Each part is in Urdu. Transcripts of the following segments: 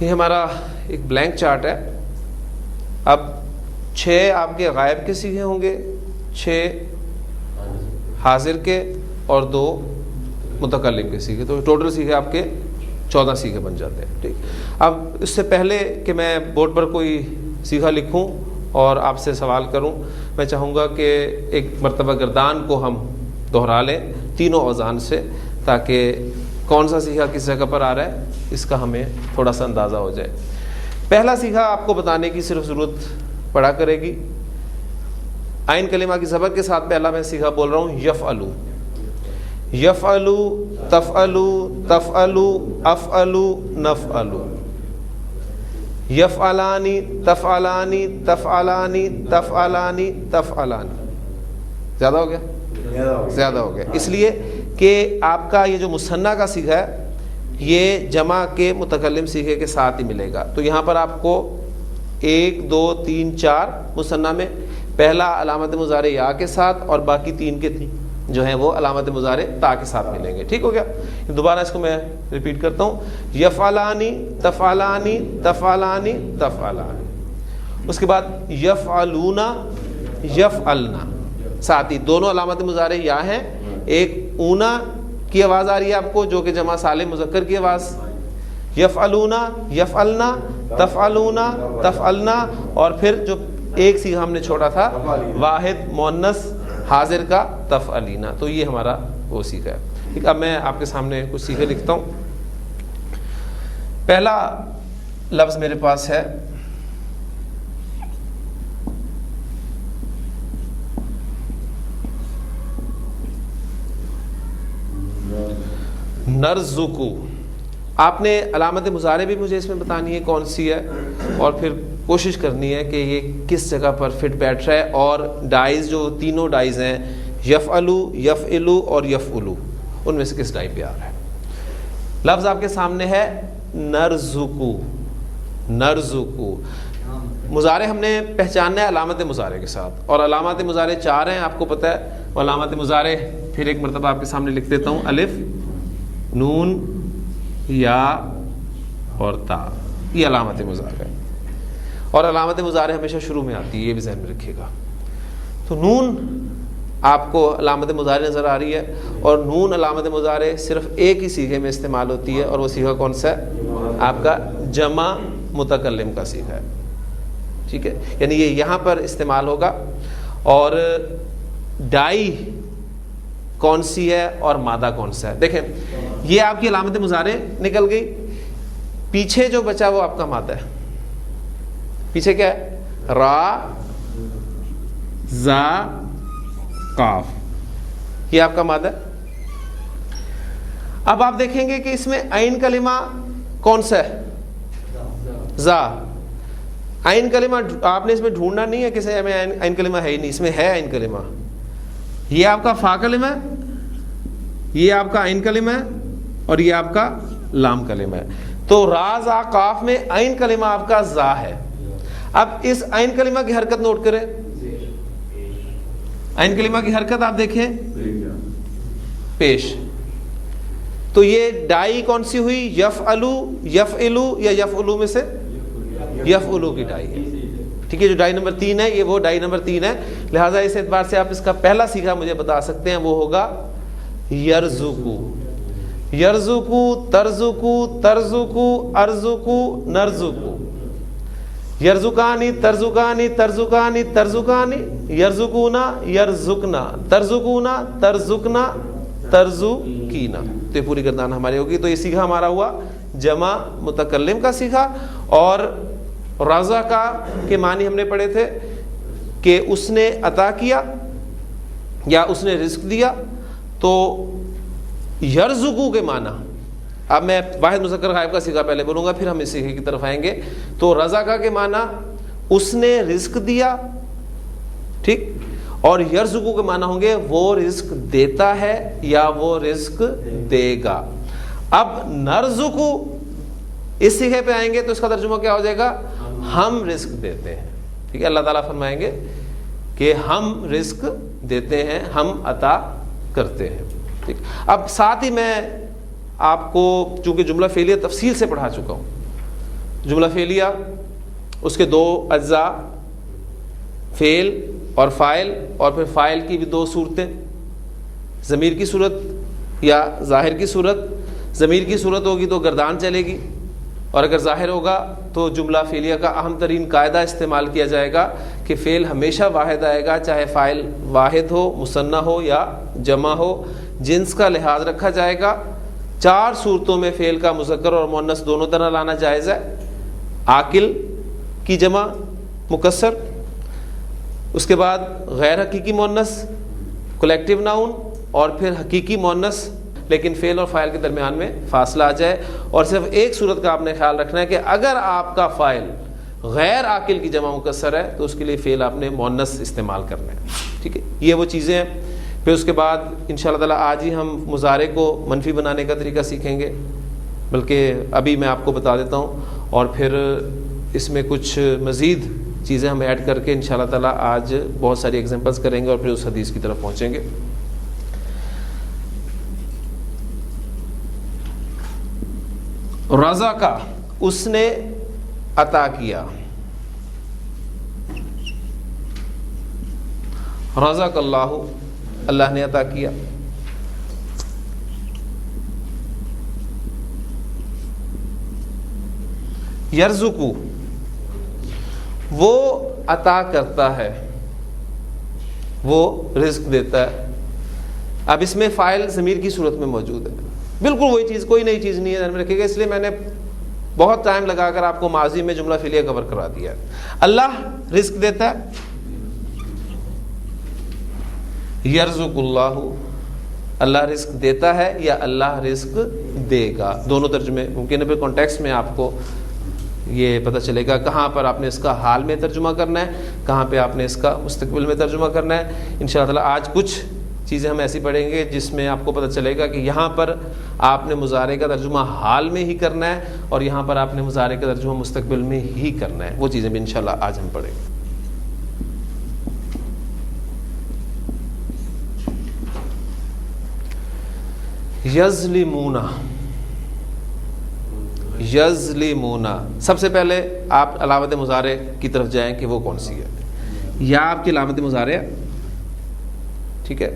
یہ ہمارا ایک بلینک چارٹ ہے. اب 6 آپ کے غائب کے سیغے ہوں گے, 6 حاضر کے اور 2 متکلم کے سیغے, تو ٹوٹل سیغے آپ کے 14 سیغے بن جاتے ہیں. ٹھیک, اب اس سے پہلے کہ میں بورڈ پر کوئی سیغہ لکھوں اور آپ سے سوال کروں, میں چاہوں گا کہ ایک مرتبہ گردان کو ہم دہرا لیں تینوں اوزان سے, تاکہ کون سا سیغہ کس جگہ پر آ رہا ہے اس کا ہمیں تھوڑا سا اندازہ ہو جائے. پہلا سیغہ آپ کو بتانے کی صرف ضرورت پڑا کرے گی. عین کلمہ کی زبر کے ساتھ پہلا میں سیغہ بول رہا ہوں یفعلو. یفعلو, تفعلو, تفعلو, افعلو, نفعلو. یفعلانی, تفعلانی, تفعلانی, تفعلانی, تفعلانی. زیادہ ہو گیا؟ زیادہ ہو گیا, اس لیے کہ آپ کا یہ جو مثنیٰ کا سیغہ ہے یہ جمع کے متکلم سیغے کے ساتھ ہی ملے گا. تو یہاں پر آپ کو 1 2 3 4 مثنیٰ میں پہلا علامت مضارع یا کے ساتھ اور باقی 3 کے جو ہیں وہ علامت مضارع تا کے ساتھ ملیں گے. ٹھیک ہو گیا؟ دوبارہ اس کو میں ریپیٹ کرتا ہوں. یفعلانی, تفعلانی, تفعلانی, تفعلانی. اس کے بعد یفعلون, یفعلنا. ساتھ ہی دونوں علامت مضارع یا ہیں. ایک اونا کی آواز آ رہی ہے آپ کو جو کہ جمع سالم مذکر کی آواز. یفعلون, یفعلنا, تفعلون, تفعلنا, اور پھر جو ایک سیغہ ہم نے چھوڑا تھا واحد مؤنث حاضر کا, تفعلینا. تو یہ ہمارا وہ سیغہ ہے. ٹھیک, اب میں آپ کے سامنے کچھ سیغے لکھتا ہوں. پہلا لفظ میرے پاس ہے نرزقو. آپ نے علامت مضارع بھی مجھے اس میں بتانی ہے کون سی ہے, اور پھر کوشش کرنی ہے کہ یہ کس جگہ پر فٹ بیٹھ رہا ہے. اور ڈائز جو تینوں ڈائز ہیں یفعلو, یفعلو اور یفعلو, ان میں سے کس ڈائی پہ آ رہا ہے. لفظ آپ کے سامنے ہے نرزقو. نرزقو مضارع ہم نے پہچاننا ہے علامت مضارع کے ساتھ, اور علامات مضارع 4 ہیں آپ کو پتہ ہے. علامات مضارع پھر ایک مرتبہ آپ کے سامنے لکھ دیتا ہوں. الف, نون, یا اور تا, یہ علامت مضارع ہے. اور علامت مضارع ہمیشہ شروع میں آتی ہے, یہ بھی ذہن میں رکھیے گا. تو نون آپ کو علامت مضارع نظر آ رہی ہے, اور نون علامت مضارع صرف ایک ہی سیغے میں استعمال ہوتی ہے, اور وہ سیغہ کون سا ہے؟ آپ کا جمع متکلم کا سیغہ ہے. ٹھیک ہے, یعنی یہ یہاں پر استعمال ہوگا. اور ڈائی کون سی ہے اور مادہ کون سا ہے؟ دیکھیں یہ آپ کی علامت مضارع نکل گئی. پیچھے جو بچا وہ آپ کا مادہ ہے. پیچھے کیا ہے؟ را, زا, قاف, یہ آپ کا مادہ ہے. اب آپ دیکھیں گے کہ اس میں عین کلمہ کون سا ہے؟ زا. عین کلمہ آپ نے اس میں ڈھونڈنا نہیں ہے کسی میں عین کلمہ ہے ہی نہیں, اس میں ہے عین کلمہ. یہ آپ کا فا کلمہ ہے, یہ آپ کا عین کلمہ ہے, اور یہ آپ کا لام کلمہ ہے. تو را, زا, قاف میں عین کلمہ آپ کا زا ہے. اب اس عین کلمہ کی حرکت نوٹ کریں. عین کلمہ کی حرکت آپ دیکھیں, پیش. تو یہ ڈائی کون سی ہوئی؟ یفعلو, یفعلو یا یفعلو میں سے یفعلو کی ڈائی ہے. ٹھیک ہے, جو ڈائی نمبر 3 ہے یہ وہ ڈائی نمبر 3 ہے. لہٰذا اس اعتبار سے آپ اس کا پہلا سیغہ مجھے بتا سکتے ہیں, وہ ہوگا یرزقو. یرزقو, ترزقو, ترزقو, ارزقو, نرزقو. یرزقانی, ترزقانی, ترزقانی, ترزقانی. یرزقونا, یرزقنا, ترزقونا, ترزقنا, ترزقینا. تو یہ پوری گردان ہماری ہوگی. تو یہ سیغہ ہمارا ہوا جمع متکلم کا سیغہ. اور رضا کا کے معنی ہم نے پڑھے تھے کہ اس نے عطا کیا یا اس نے رزق دیا. تو یرزقو کے معنی, اب میں واحد مذکر غائب کا سیغہ پہلے بولوں گا پھر ہم اس سیغے کی طرف آئیں گے. تو رضا کا کے معنی اس نے رزق دیا, ٹھیک, اور یرزقو کے معنی ہوں گے وہ رزق دیتا ہے یا وہ رزق دے گا. اب نرزقو اس سیغے پہ آئیں گے تو اس کا ترجمہ کیا ہو جائے گا؟ ہم رزق دیتے ہیں. ٹھیک ہے, اللہ تعالیٰ فرمائیں گے کہ ہم رزق دیتے ہیں, ہم عطا کرتے ہیں. ٹھیک, اب ساتھ ہی میں آپ کو چونکہ جملہ فعلیہ تفصیل سے پڑھا چکا ہوں جملہ فعلیہ، اس کے دو اجزاء، فعل اور فاعل، اور پھر فاعل کی بھی دو صورتیں، ضمیر کی صورت یا ظاہر کی صورت۔ ضمیر کی صورت ہوگی تو گردان چلے گی، اور اگر ظاہر ہوگا تو جملہ فعلیہ کا اہم ترین قاعدہ استعمال کیا جائے گا کہ فعل ہمیشہ واحد آئے گا، چاہے فاعل واحد ہو، مثنی ہو یا جمع ہو، جنس کا لحاظ رکھا جائے گا۔ 4 صورتوں میں فعل کا مذکر اور مؤنث دونوں طرح لانا جائز ہے۔ عاقل کی جمع مکسر، اس کے بعد غیر حقیقی مؤنث کلیکٹیو ناؤن، اور پھر حقیقی مؤنث، لیکن فعل اور فاعل کے درمیان میں فاصلہ آ جائے۔ اور صرف ایک صورت کا آپ نے خیال رکھنا ہے کہ اگر آپ کا فاعل غیر عاقل کی جمع مکسر ہے تو اس کے لیے فعل آپ نے مؤنث استعمال کرنا ہے، ٹھیک ہے؟ یہ وہ چیزیں ہیں۔ پھر اس کے بعد انشاءاللہ تعالیٰ آج ہی ہم مضارع کو منفی بنانے کا طریقہ سیکھیں گے، بلکہ ابھی میں آپ کو بتا دیتا ہوں، اور پھر اس میں کچھ مزید چیزیں ہم ایڈ کر کے انشاءاللہ تعالیٰ آج بہت ساری ایگزامپلس کریں گے اور پھر اس حدیث کی طرف پہنچیں گے۔ رضا کا، اس نے عطا کیا، رزق اللہ، اللہ نے عطا کیا۔ یرزقو، وہ عطا کرتا ہے، وہ رزق دیتا ہے۔ اب اس میں فاعل ضمیر کی صورت میں موجود ہے، بالکل وہی چیز، کوئی نئی چیز نہیں ہے، ذہن میں رکھیے گا۔ اس لیے میں نے بہت ٹائم لگا کر آپ کو ماضی میں جملہ فعلیہ کور کرا دیا ہے۔ اللہ رزق دیتا ہے، یرزق اللہ، اللہ رزق دیتا ہے یا اللہ رزق دے گا، دونوں ترجمے ممکن ہے۔ پھر کانٹیکسٹ میں آپ کو یہ پتہ چلے گا کہاں پر آپ نے اس کا حال میں ترجمہ کرنا ہے، کہاں پہ آپ نے اس کا مستقبل میں ترجمہ کرنا ہے۔ انشاءاللہ آج کچھ چیزیں ہم ایسی پڑھیں گے جس میں آپ کو پتہ چلے گا کہ یہاں پر آپ نے مضارع کا ترجمہ حال میں ہی کرنا ہے اور یہاں پر آپ نے مضارع کا ترجمہ مستقبل میں ہی کرنا ہے۔ وہ چیزیں بھی انشاءاللہ آج ہم پڑھیں گے۔ یظلمون، یظلمون، سب سے پہلے آپ علامت مضارع کی طرف جائیں کہ وہ کون سی ہے۔ یا آپ کی علامت مضارع، ٹھیک ہے؟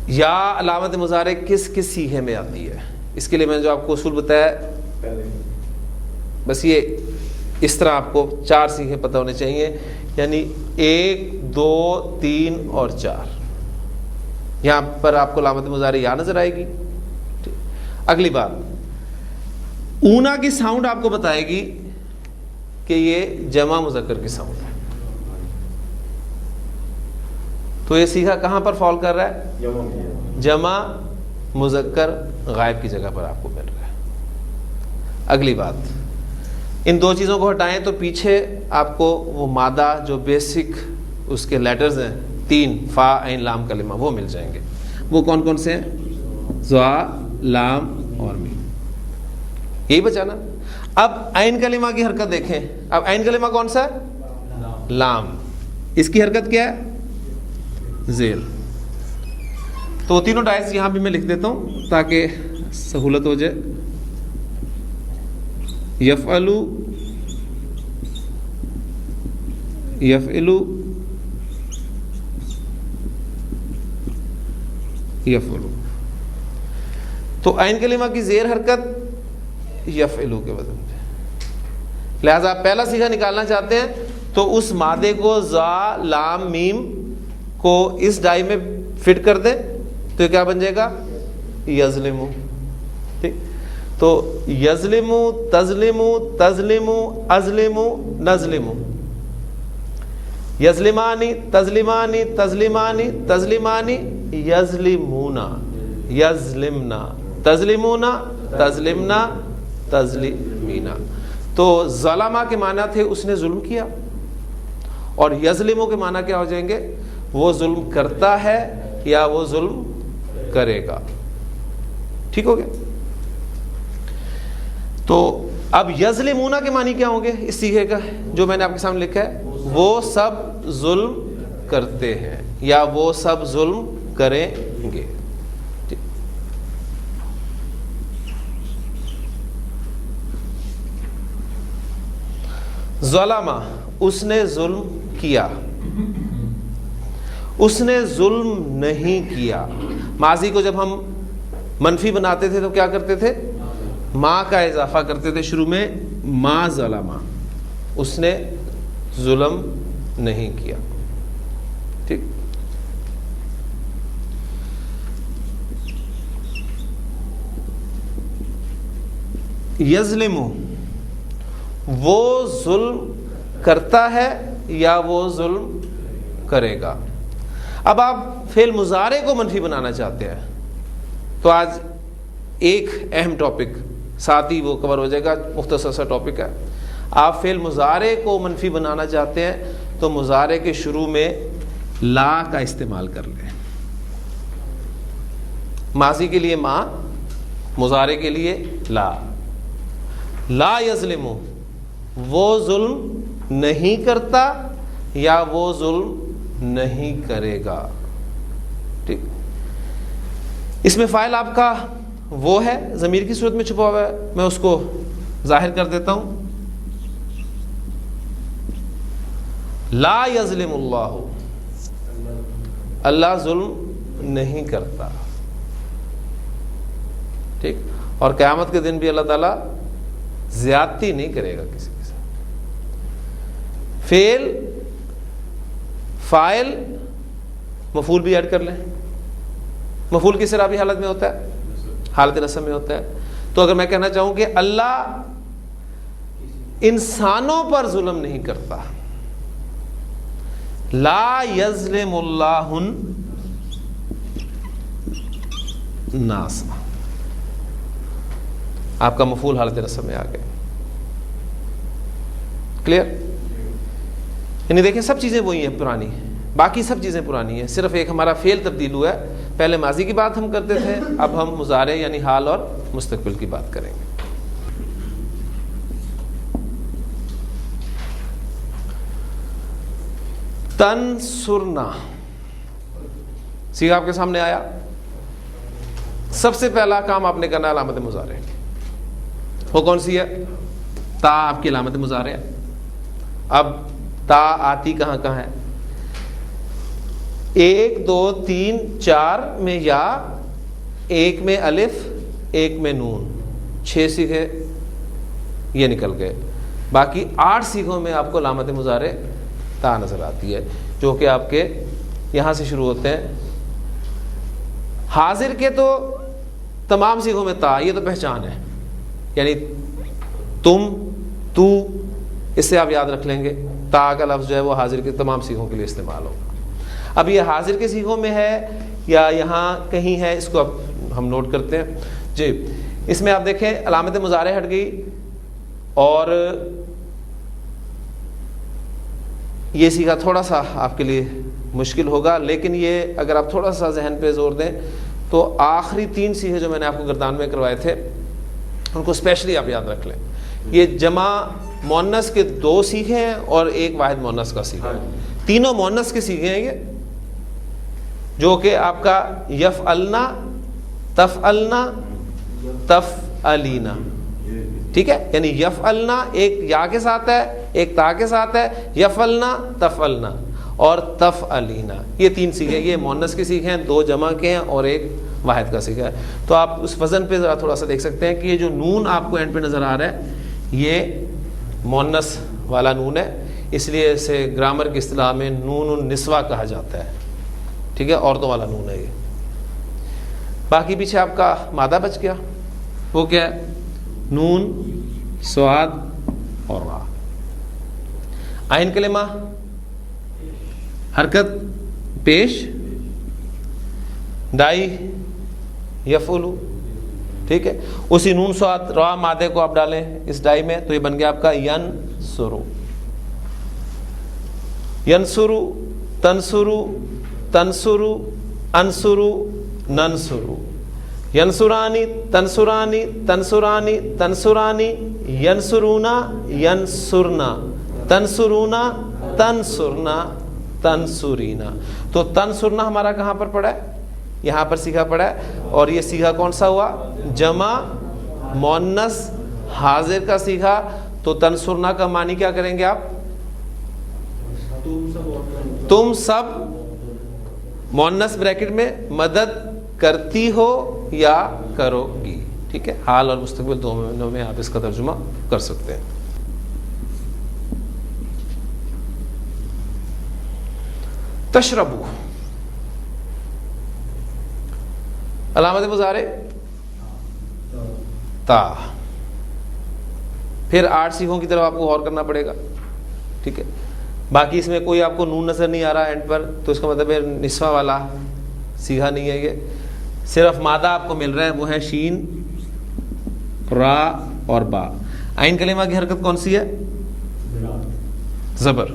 یا علامت مضارع کس کس صیغے میں آتی ہے، اس کے لیے میں نے جو آپ کو اصول بتایا، بس یہ اس طرح آپ کو 4 صیغے پتہ ہونے چاہیے، یعنی 1 2 3 اور 4۔ یہاں پر آپ کو علامت مضارع یا نظر آئے گی۔ اگلی بات، اونا کی ساؤنڈ آپ کو بتائے گی کہ یہ جمع مذکر کی ساؤنڈ ہے، تو یہ صیغہ کہاں پر فال کر رہا ہے؟ جمع مذکر غائب کی جگہ پر آپ کو مل رہا ہے۔ اگلی بات، ان 2 چیزوں کو ہٹائیں تو پیچھے آپ کو وہ مادہ جو بیسک اس کے لیٹرز ہیں 3 فا عین لام کلمہ وہ مل جائیں گے۔ وہ کون کون سے ہیں؟ ضا، لام اور میم، یہی بچانا۔ اب عین کلمہ کی حرکت دیکھیں، اب عین کلمہ کون سا ہے؟ لام، اس کی حرکت کیا ہے؟ زیل۔ تو تینوں ڈائز یہاں بھی میں لکھ دیتا ہوں تاکہ سہولت ہو جائے۔ یفعلو، یفعلو، یفعلو، تو عین کلمہ کی زیر حرکت یفعلو کے وزن پہ، لہذا آپ پہلا صیغہ نکالنا چاہتے ہیں تو اس مادے کو ضا، لام، میم کو اس ڈائی میں فٹ کر دیں تو یہ کیا بن جائے گا؟ یظلمو، ٹھیک؟ تو یظلمو، تظلمو، تظلمو، ازلمو، نظلمو، یظلمانی، تظلمانی، تظلمانی، تظلمانی، یظلمونا، یظلمنا، تظلمونا، تظلمنا، تظلمینا۔ تو ظلمہ کے معنی تھے اس نے ظلم کیا، اور یظلمو کے معنی کیا ہو جائیں گے؟ وہ ظلم کرتا ہے یا وہ ظلم کرے گا۔ ٹھیک ہو گیا؟ تو اب یظلمونا کے معنی کیا ہوں گے اس صیغے کا جو میں نے آپ کے سامنے لکھا ہے؟ وہ سب ظلم کرتے ہیں یا وہ سب ظلم کریں گے۔ ظلم اس نے ظلم کیا، اس نے ظلم نہیں کیا. ماضی کو جب ہم منفی بناتے تھے تو کیا کرتے تھے؟ ما کا اضافہ کرتے تھے شروع میں، ما ظلم، اس نے ظلم نہیں کیا. ٹھیک. یظلم وہ ظلم کرتا ہے یا وہ ظلم کرے گا. اب آپ فعل مضارع کو منفی بنانا چاہتے ہیں تو آج ایک اہم ٹاپک ساتھ ہی وہ کور ہو جائے گا، مختصر سا ٹاپک ہے. آپ فعل مضارع کو منفی بنانا چاہتے ہیں تو مضارع کے شروع میں لا کا استعمال کر لیں. ماضی کے لیے ما، مضارع کے لیے لا. لا یظلم وہ ظلم نہیں کرتا یا وہ ظلم نہیں کرے گا. ٹھیک. اس میں فاعل آپ کا وہ ہے ضمیر کی صورت میں چھپا ہوا ہے، میں اس کو ظاہر کر دیتا ہوں. لا یظلم اللہ، اللہ ظلم نہیں کرتا. ٹھیک. اور قیامت کے دن بھی اللہ تعالیٰ زیادتی نہیں کرے گا کسی کے ساتھ. فعل، فاعل، مفعول بھی ایڈ کر لیں. مفعول کس اعرابی حالت میں ہوتا ہے؟ حالت نصب میں ہوتا ہے. تو اگر میں کہنا چاہوں کہ اللہ انسانوں پر ظلم نہیں کرتا، لا یظلم اللہ الناس، آپ کا مفعول حالت نصب میں آ گئے. کلیئر؟ یعنی دیکھیں سب چیزیں وہی ہیں پرانی، باقی سب چیزیں پرانی ہیں، صرف ایک ہمارا فعل تبدیل ہوا ہے. پہلے ماضی کی بات ہم کرتے تھے، اب ہم مضارع یعنی حال اور مستقبل کی بات کریں گے. تنصرنا سیغہ آپ کے سامنے آیا. سب سے پہلا کام آپ نے کرنا علامت مضارع. وہ کون سی ہے؟ تا آپ کی علامت مضارع. اب تا آتی کہاں کہاں ہے؟ 1 2 3 4 میں یا، 1 میں الف، 1 میں نون. 6 صیغے یہ نکل گئے. باقی 8 صیغوں میں آپ کو علامت مضارع تا نظر آتی ہے، جو کہ آپ کے یہاں سے شروع ہوتے ہیں. حاضر کے تو تمام صیغوں میں تا، یہ تو پہچان ہے، یعنی تم، تو، اس سے آپ یاد رکھ لیں گے. تا کا لفظ جو ہے وہ حاضر کے تمام صیغوں کے لیے استعمال ہوگا. اب یہ حاضر کے صیغوں میں ہے یا یہاں کہیں ہے، اس کو اب ہم نوٹ کرتے ہیں. جی، اس میں آپ دیکھیں علامت مضارع ہٹ گئی اور یہ صیغہ تھوڑا سا آپ کے لیے مشکل ہوگا، لیکن یہ اگر آپ تھوڑا سا ذہن پہ زور دیں تو آخری 3 صیغے جو میں نے آپ کو گردان میں کروائے تھے ان کو اسپیشلی آپ یاد رکھ لیں. یہ جمع مؤنث کے 2 صیغے ہیں اور 1 واحد مؤنث کا صیغہ ہے. تینوں مؤنث کے صیغے ہیں یہ، جو کہ آپ کا یفعلنا، تفعلنا، تفعلینا. ٹھیک ہے، یعنی یفعلنا ایک یا کے ساتھ ہے، ایک تا کے ساتھ ہے، یفعلنا، تفعلنا اور تفعلینا. یہ 3 صیغے، یہ مؤنث کے صیغے ہیں، 2 جمع کے ہیں اور 1 واحد کا صیغہ ہے. تو آپ اس وزن پہ ذرا تھوڑا سا دیکھ سکتے ہیں کہ یہ جو نون آپ کو اینڈ پہ نظر آ رہا ہے یہ مؤنث والا نون ہے، اس لیے اسے گرامر کی اصطلاح میں نون النسوہ کہا جاتا ہے. ٹھیک ہے، عورتوں والا نون ہے یہ. باقی پیچھے آپ کا مادہ بچ گیا، وہ کیا ہے؟ نون، صاد اور را. عین کلمہ حرکت پیش، دائی یفعلو. ٹھیک ہے، اسی نون صاد را مادے کو آپ ڈالیں اس ڈائی میں تو یہ بن گیا آپ کا ینصرو. ینصرو، تنصرو، تنصرو، انصرو، ننصرو. ینصرانی، تنصرانی، تنصرانی، تنصرانی، ینصرونا، ینصرنا، تنصرونا، تنصرنا، تنصرینا. تو تنصرنا ہمارا کہاں پر پڑا ہے؟ یہاں پر صیغہ پڑا ہے، اور یہ صیغہ کون سا ہوا؟ جمع مؤنث حاضر کا صیغہ. تو تنصرنا کا معنی کیا کریں گے آپ؟ تم سب مؤنث بریکٹ میں مدد کرتی ہو یا کرو گی. ٹھیک ہے, حال اور مستقبل دونوں میں آپ اس کا ترجمہ کر سکتے ہیں. تشربو علامت مضارع تا. پھر 8 سیغوں کی طرف آپ کو غور کرنا پڑے گا. ٹھیک ہے, باقی اس میں کوئی آپ کو نون نظر نہیں آ رہا اینڈ پر, تو اس کا مطلب ہے نسوہ والا سیغہ نہیں ہے. یہ صرف مادہ آپ کو مل رہا ہے, وہ ہے شین, را اور با. عین کلمہ کی حرکت کون سی ہے؟ زبر.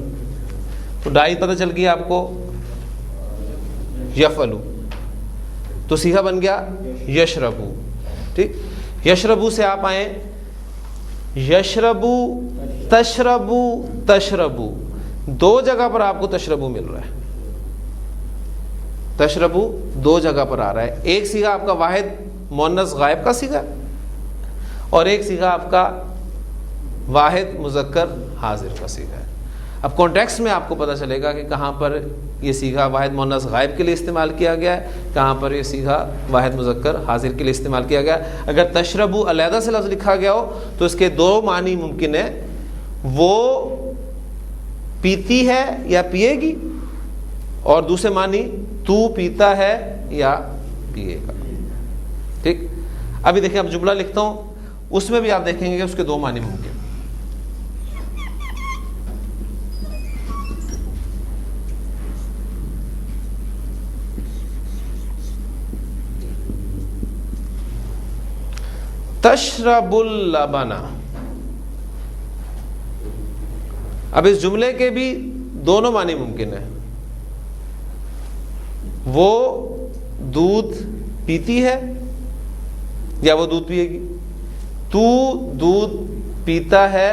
تو ڈائی پتہ چل گئی آپ کو یفعلو, تو سیغہ بن گیا یشربو. ٹھیک, یشربو سے آپ آئیں یشربو, تشربو, تشربو. 2 جگہ پر آپ کو تشربو مل رہا ہے. تشربو 2 جگہ پر آ رہا ہے. ایک سیغہ آپ کا واحد مؤنث غائب کا سیغہ اور ایک سیغہ آپ کا واحد مذکر حاضر کا سیغہ ہے. اب کانٹیکسٹ میں آپ کو پتہ چلے گا کہ کہاں پر یہ سیغہ واحد مؤنث غائب کے لیے استعمال کیا گیا ہے, کہاں پر یہ سیغہ واحد مذکر حاضر کے لیے استعمال کیا گیا ہے. اگر تشربو علیحدہ سے لفظ لکھا گیا ہو تو اس کے 2 معنی ممکن ہیں, وہ پیتی ہے یا پیے گی, اور دوسرے معنی تو پیتا ہے یا پیے گا. ٹھیک, ابھی دیکھیں اب جملہ لکھتا ہوں, اس میں بھی آپ دیکھیں گے کہ اس کے 2 معنی ممکن. تشرب اللبن. اب اس جملے کے بھی دونوں معنی ممکن ہیں. وہ دودھ پیتی ہے یا وہ دودھ پیے گی. تو دودھ پیتا ہے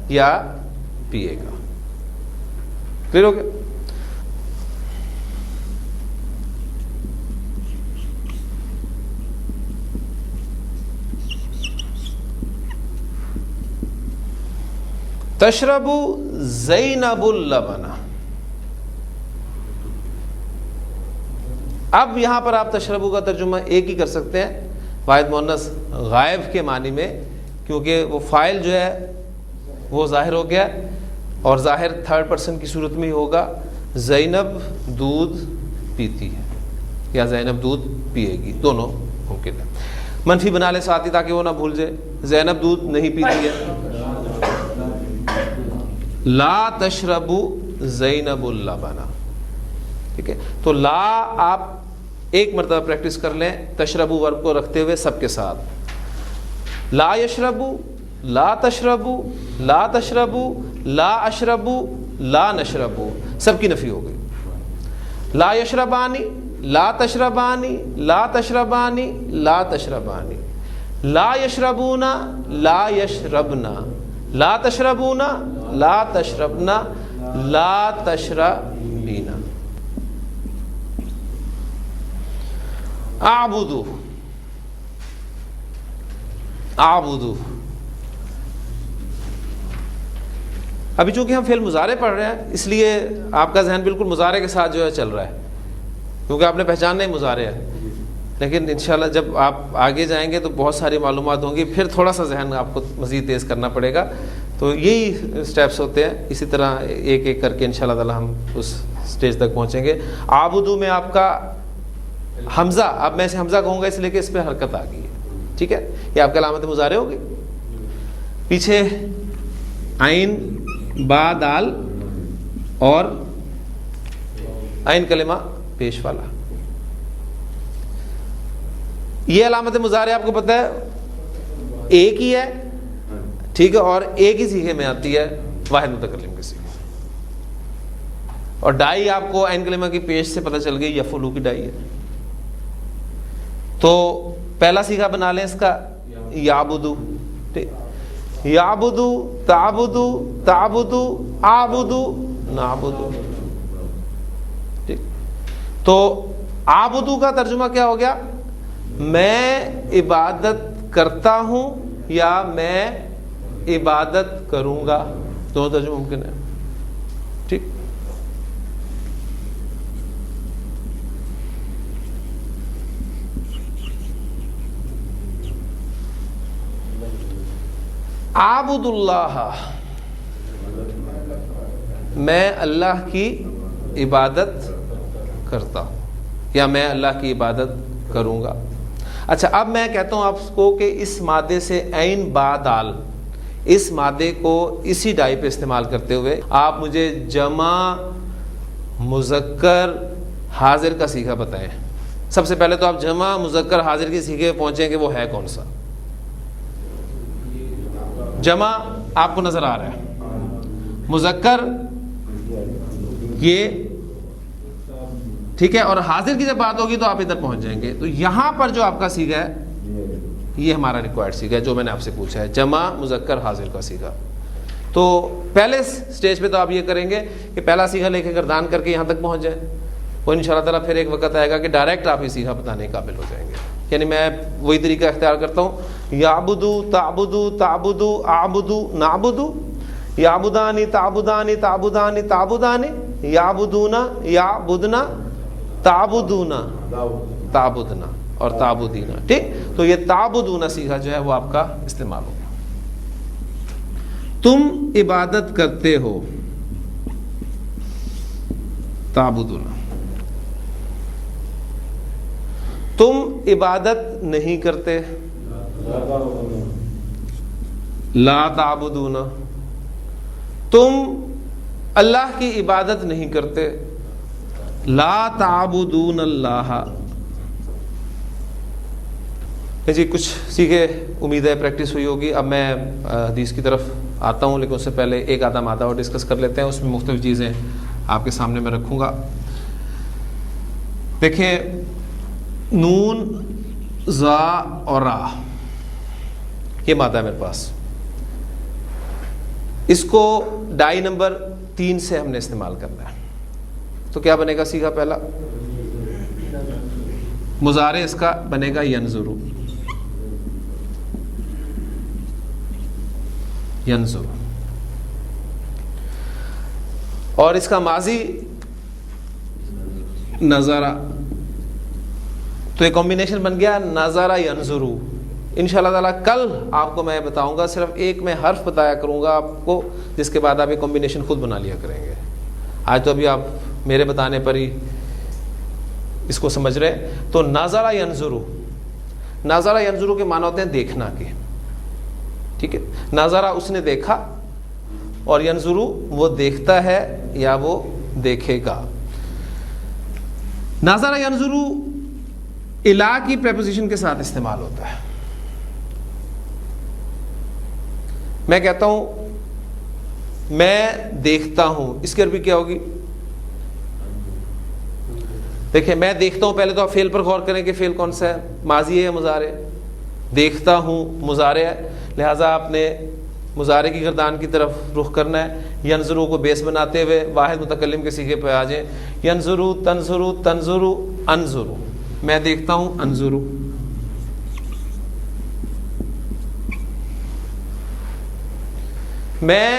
یا پیے گا. کلیئر ہو گیا؟ تشرب زینب اللبن. اب یہاں پر آپ تشربو کا ترجمہ ایک ہی کر سکتے ہیں, واحد مؤنث غائب کے معنی میں, کیونکہ وہ فاعل جو ہے وہ ظاہر ہو گیا, اور ظاہر 3rd پرسن کی صورت میں ہی ہوگا. زینب دودھ پیتی ہے یا زینب دودھ پیے گی, دونوں ممکن ہے. منفی بنا لے ساتھ ہی تاکہ وہ نہ بھول جائے. زینب دودھ نہیں پیتی ہے. لا تشربو زینب اللبن. ٹھیک ہے, تو لا آپ ایک مرتبہ پریکٹس کر لیں تشربو ورب کو رکھتے ہوئے سب کے ساتھ. لا یشربو, لا تشربو, لا تشربو, لا اشربو, لا نشربو, سب کی نفی ہو گئی. لا یشربانی, لا تشربانی, لا تشربانی, لا تشربانی. لا یشربونا, لا یشربنا, لا تشربونا, لا تشربنا, لا تشربینا. اعبدو, اعبدو. ابھی چونکہ ہم فعل مضارع پڑھ رہے ہیں اس لیے آپ کا ذہن بالکل مضارع کے ساتھ جو ہے چل رہا ہے, کیونکہ آپ نے پہچاننا ہی مضارع ہے. لیکن انشاءاللہ جب آپ آگے جائیں گے تو بہت ساری معلومات ہوں گی, پھر تھوڑا سا ذہن آپ کو مزید تیز کرنا پڑے گا. تو یہی سٹیپس ہوتے ہیں, اسی طرح ایک ایک کر کے انشاءاللہ تعالی ہم اس سٹیج تک پہنچیں گے. عابدو میں آپ کا حمزہ, اب میں اسے حمزہ کہوں گا اس لیے کہ اس پہ حرکت آ گئی ہے. ٹھیک ہے, یہ آپ کی علامت مضارع ہوگی. پیچھے عین, با, دال اور عین کلمہ پیش والا, یہ علامت مضارع آپ کو پتہ ہے ایک ہی ہے. ٹھیک ہے, اور ایک ہی صیغے میں آتی ہے, واحد متکلم کے صیغے. اور ڈائی آپ کو عین کلمہ کی پیش سے پتہ چل گئی یفعلو کی ڈائی ہے. تو پہلا صیغہ بنا لیں اس کا یعبدو. یعبدو, تعبدو, تعبدو, اعبدو, نعبدو. ٹھیک, تو اعبدو کا ترجمہ کیا ہو گیا؟ میں عبادت کرتا ہوں یا میں عبادت کروں گا، دونوں ترجمہ ممکن ہے. ٹھیک. اعبد اللہ، میں اللہ کی عبادت کرتا ہوں یا میں اللہ کی عبادت کروں گا. اچھا اب میں کہتا ہوں آپ کو کہ اس مادے سے عین با دال، اس مادے کو اسی ڈائی پہ استعمال کرتے ہوئے آپ مجھے جمع مذکر حاضر کا صیغہ بتائیں. سب سے پہلے تو آپ جمع مذکر حاضر کے صیغے پہنچیں کہ وہ ہے کون سا. جمع آپ کو نظر آ رہا ہے، مذکر یہ ٹھیک ہے، اور حاضر کی جب بات ہوگی تو آپ ادھر پہنچ جائیں گے. تو یہاں پر جو آپ کا صیغہ ہے یہ ہمارا ریکوائرڈ صیغہ ہے جو میں نے آپ سے پوچھا ہے، جمع مذکر حاضر کا صیغہ. تو پہلے سٹیج پہ تو آپ یہ کریں گے کہ پہلا صیغہ لے کے گردان کر کے یہاں تک پہنچ جائیں. وہ ان شاء اللہ تعالیٰ پھر ایک وقت آئے گا کہ ڈائریکٹ آپ یہ صیغہ بتانے کے قابل ہو جائیں گے. یعنی میں وہی طریقہ اختیار کرتا ہوں، یعبدو تعبدو تعبدو اعبدو نعبدو، یعبدانی تعبدانی تعبدانی تعبدانی، یعبدونا یعبدنا تعبدونا تعبدنا اور تعبدینا. ٹھیک. تو یہ تعبدونا صیغہ جو ہے وہ آپ کا استعمال ہوگا. تم عبادت کرتے ہو، تعبدونا. تم عبادت نہیں کرتے، لا تعبدون. تم اللہ کی عبادت نہیں کرتے، لا تعبدون اللہ. جی کچھ سیکھے، امید ہے پریکٹس ہوئی ہوگی. اب میں حدیث کی طرف آتا ہوں، لیکن اس سے پہلے ایک آدھا مادہ اور ڈسکس کر لیتے ہیں. اس میں مختلف چیزیں آپ کے سامنے میں رکھوں گا. دیکھیں نون زا اور را، یہ مادہ ہے میرے پاس. اس کو ڈائی نمبر 3 سے ہم نے استعمال کرنا ہے. تو کیا بنے گا صیغہ پہلا؟ مضارع اس کا بنے گا ینظرو. ینظرو. اور اس کا ماضی نظرہ. تو یہ کمبینیشن بن گیا نظرہ ینظرو. انشاءاللہ تعالیٰ کل آپ کو میں بتاؤں گا، صرف ایک میں حرف بتایا کروں گا آپ کو، جس کے بعد آپ یہ کمبینیشن خود بنا لیا کریں گے. آج تو ابھی آپ میرے بتانے پر ہی اس کو سمجھ رہے. تو نظرہ ینظرو، نظرہ ینظرو کے معنی ہوتے ہیں دیکھنا کے. ٹھیک ہے. نظرہ اس نے دیکھا، اور ینظرو وہ دیکھتا ہے یا وہ دیکھے گا. نظرہ ینظرو الا کی پریپوزیشن کے ساتھ استعمال ہوتا ہے. میں کہتا ہوں میں دیکھتا ہوں، اس کی عربی کیا ہوگی؟ دیکھیں میں دیکھتا ہوں، پہلے تو آپ فعل پر غور کریں کہ فعل کون سا ہے، ماضی ہے یا مضارع؟ دیکھتا ہوں مضارع ہے، لہٰذا آپ نے مضارع کی گردان کی طرف رخ کرنا ہے. ینظرو کو بیس بناتے ہوئے واحد متکلم کے صیغے پہ آ جائیں. ینظرو تنظرو تنظرو انظرو. میں دیکھتا ہوں انظرو. میں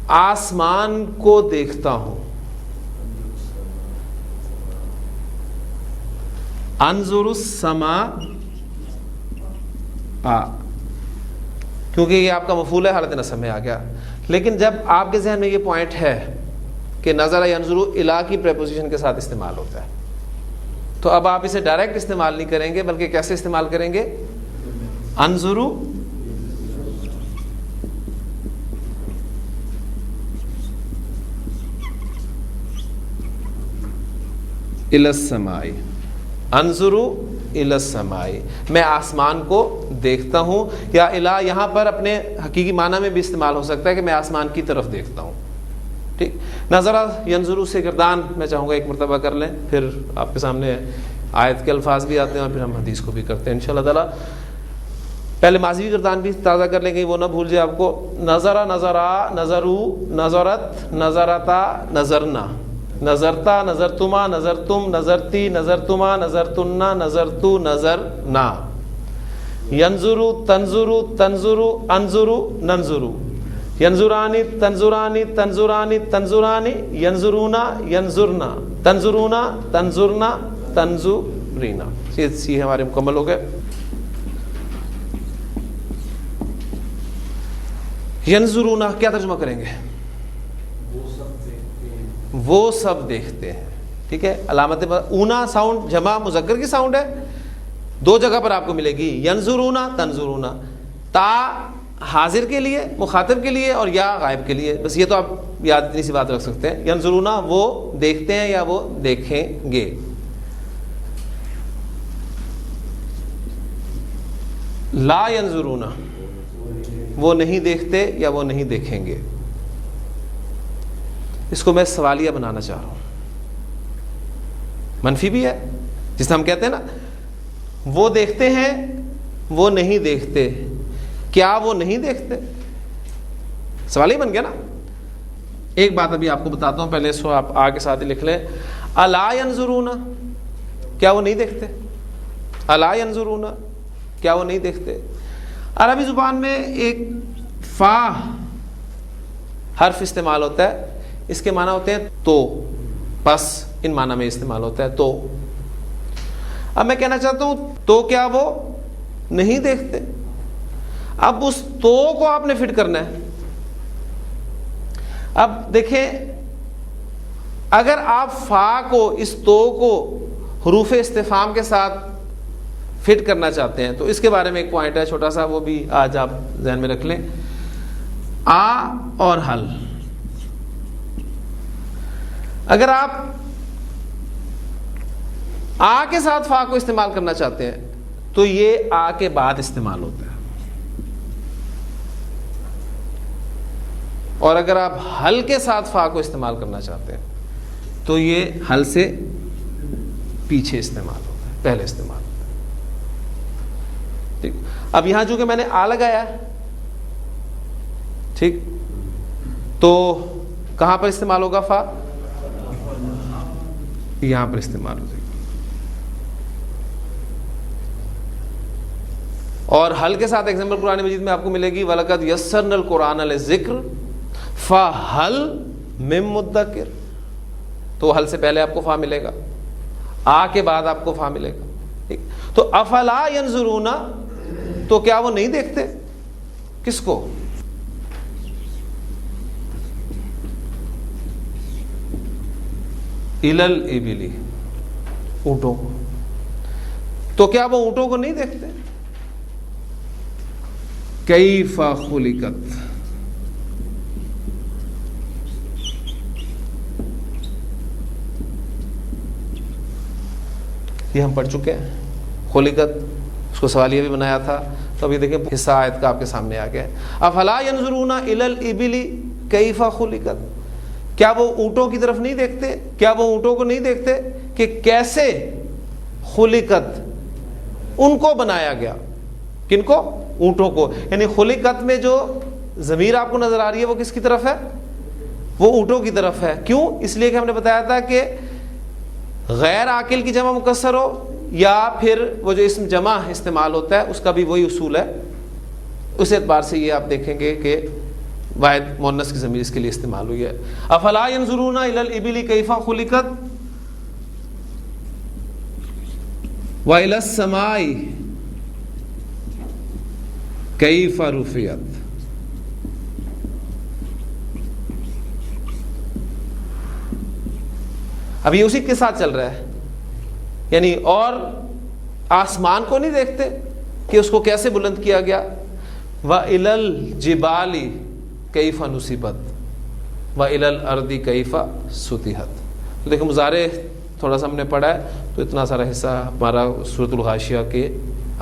آسمان کو دیکھتا ہوں، انظر السماء. کیونکہ یہ آپ کا مفعول ہے، حالت نصب میں آ گیا. لیکن جب آپ کے ذہن میں یہ پوائنٹ ہے کہ نظر ینظرو الا کی پریپوزیشن کے ساتھ استعمال ہوتا ہے، تو اب آپ اسے ڈائریکٹ استعمال نہیں کریں گے، بلکہ کیسے استعمال کریں گے؟ انظرو الی السماء. انظرو الی السماء، میں آسمان کو دیکھتا ہوں. یا الا یہاں پر اپنے حقیقی معنی میں بھی استعمال ہو سکتا ہے کہ میں آسمان کی طرف دیکھتا ہوں. ٹھیک. نظرہ ینظرو سے گردان میں چاہوں گا ایک مرتبہ کر لیں، پھر آپ کے سامنے آیت کے الفاظ بھی آتے ہیں اور پھر ہم حدیث کو بھی کرتے ہیں انشاءاللہ تعالیٰ. پہلے ماضی کی گردان بھی تازہ کر لیں گے، وہ نہ بھول جائے آپ کو. نظرہ نظرا نظرو نظرت نظرتا نظرنا، نظرتا نظرتما نظرتم نظرتی نظرتما نظرتنا نظرتو نظرنا. ینظرو تنظرو تنظرو انظرو ننظرو، ینظرانی تنظرانی تنظرانی تنظرانی، ینظرونا ینظرنا، تنظرونا تنظرنا تنظرینا۔ یہ ہمارے مکمل ہو گئے۔ ینظرونا کیا ترجمہ کریں گے؟ وہ سب دیکھتے ہیں، ٹھیک ہے۔ علامت اونا ساؤنڈ جمع مذکر کی ساؤنڈ ہے، دو جگہ پر آپ کو ملے گی، ینظرونا تنظرونا، تا حاضر کے لیے مخاطب کے لیے اور یا غائب کے لیے، بس یہ تو آپ یاد اتنی سی بات رکھ سکتے ہیں۔ ینظرونا وہ دیکھتے ہیں یا وہ دیکھیں گے۔ لا ینظرونا وہ نہیں دیکھتے یا وہ نہیں دیکھیں گے۔ اس کو میں سوالیہ بنانا چاہ رہا ہوں، منفی بھی ہے، جس ہم کہتے ہیں نا وہ دیکھتے ہیں وہ نہیں دیکھتے، کیا وہ نہیں دیکھتے؟ سوال ہی بن گیا نا۔ ایک بات ابھی آپ کو بتاتا ہوں، پہلے اس کو آپ آ کے ساتھ ہی لکھ لیں۔ الا ینظرون کیا وہ نہیں دیکھتے؟ الا ینظرون کیا وہ نہیں دیکھتے؟ عربی زبان میں ایک فا حرف استعمال ہوتا ہے، اس کے معنی ہوتے ہیں تو، بس ان معنی میں استعمال ہوتا ہے تو۔ اب میں کہنا چاہتا ہوں تو کیا وہ نہیں دیکھتے؟ اب اس تو کو آپ نے فٹ کرنا ہے۔ اب دیکھیں اگر آپ فا کو اس تو کو حروف استفہام کے ساتھ فٹ کرنا چاہتے ہیں تو اس کے بارے میں ایک پوائنٹ ہے چھوٹا سا، وہ بھی آج آپ ذہن میں رکھ لیں۔ آ اور حل، اگر آپ آ کے ساتھ فا کو استعمال کرنا چاہتے ہیں تو یہ آ کے بعد استعمال ہوتا ہے، اور اگر آپ حل کے ساتھ فا کو استعمال کرنا چاہتے ہیں تو یہ حل سے پیچھے استعمال ہوتا ہے، پہلے استعمال ہوتا ہے۔ ٹھیک، اب یہاں چونکہ میں نے آ لگایا ہے، ٹھیک، تو کہاں پر استعمال ہوگا فا؟ یہاں پر استعمال ہو جائے گا۔ اور حل کے ساتھ ایگزامپل قرآن مجید میں آپ کو ملے گی وَلَقَدْ يَسَّرْنَا الْقُرْآنَ لِلذِّكْرِ فَهَلْ مِن مُدَّكِرٍ، تو حل سے پہلے آپ کو فا ملے گا، آ کے بعد آپ کو فا ملے گا۔ ٹھیک، تو افلا ینظرون تو کیا وہ نہیں دیکھتے؟ کس کو؟ الی الابل، اونٹوں کو۔ تو کیا وہ اونٹوں کو نہیں دیکھتے؟ کیف خلقت، یہ ہم پڑھ چکے ہیں۔ خلقت اس کو سوالیہ بھی بنایا تھا، تو ابھی دیکھیں حصہ آیت کا آپ کے سامنے آ گیا ہے۔ افلا ینظرون الی الابل کیف خلقت، کیا وہ اونٹوں کی طرف نہیں دیکھتے؟ کیا وہ اونٹوں کو نہیں دیکھتے کہ کیسے خلقت ان کو بنایا گیا؟ کن کو؟ اونٹوں کو۔ یعنی خلقت میں جو ضمیر آپ کو نظر آ رہی ہے وہ کس کی طرف ہے؟ وہ اونٹوں کی طرف ہے۔ کیوں؟ اس لیے کہ ہم نے بتایا تھا کہ غیر عاقل کی جمع مکسر ہو یا پھر وہ جو اسم جمع استعمال ہوتا ہے اس کا بھی وہی اصول ہے۔ اس اعتبار سے یہ آپ دیکھیں گے کہ واحد مؤنث کی ضمیر اس کے لیے استعمال ہوئی ہے۔ افلا ینظرون الی الابل کیف خلقت والی السماء کیف رفعت، اب یہ اسی کے ساتھ چل رہا ہے، یعنی اور آسمان کو نہیں دیکھتے کہ اس کو کیسے بلند کیا گیا۔ وَإِلَى الْجِبَالِ كَيْفَ نُصِبَتْ وَإِلَى الْأَرْضِ كَيْفَ سُطِحَتْ۔ تو دیکھیں مضارع تھوڑا سا ہم نے پڑھا ہے، تو اتنا سارا حصہ ہمارا سورۃ الغاشیہ کے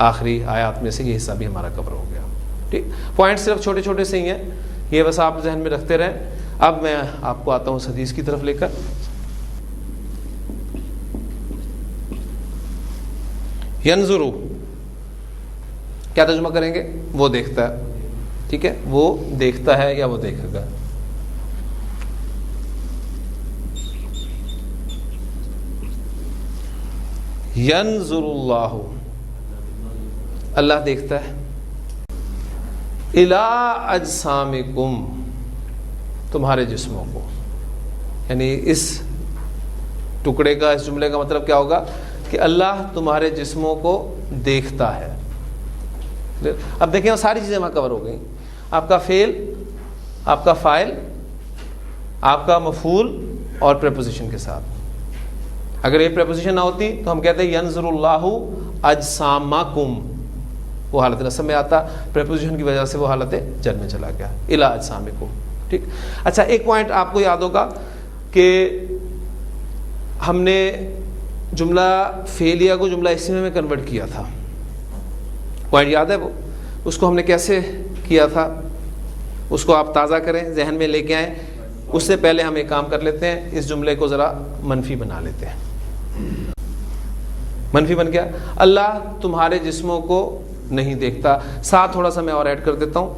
آخری آیات میں سے یہ حصہ بھی ہمارا کور ہو گیا۔ ٹھیک، پوائنٹ صرف چھوٹے چھوٹے سے ہی ہیں، یہ بس آپ ذہن میں رکھتے رہیں۔ اب میں آپ کو آتا ہوں اس حدیث کی طرف لے کر۔ ینظرو کیا ترجمہ کریں گے؟ وہ دیکھتا ہے، ٹھیک ہے، وہ دیکھتا ہے یا وہ دیکھے گا۔ ینظر اللہ اللہ دیکھتا ہے. الا اجسامکم، تمہارے جسموں کو. یعنی اس ٹکڑے کا، اس جملے کا مطلب کیا ہوگا کہ اللہ تمہارے جسموں کو دیکھتا ہے. اب دیکھیں ساری چیزیں وہاں کور ہو گئیں. آپ کا فعل، آپ کا فاعل، آپ کا مفعول اور پریپوزیشن کے ساتھ. اگر یہ پریپوزیشن نہ ہوتی تو ہم کہتے ہیں ینظر اللہ اجسامکم، وہ حالت نصب میں آتا. پریپوزیشن کی وجہ سے وہ حالت جر میں چلا گیا، الا اجسامکم. ٹھیک. اچھا ایک پوائنٹ آپ کو یاد ہوگا کہ ہم نے جملہ فعلیہ کو جملہ اسمیہ میں کنورٹ کیا تھا. پوائنٹ یاد ہے وہ؟ اس کو ہم نے کیسے کیا تھا؟ اس کو آپ تازہ کریں، ذہن میں لے کے آئیں. اس سے پہلے ہم ایک کام کر لیتے ہیں، اس جملے کو ذرا منفی بنا لیتے ہیں. منفی بن گیا، اللہ تمہارے جسموں کو نہیں دیکھتا. ساتھ تھوڑا سا میں اور ایڈ کر دیتا ہوں،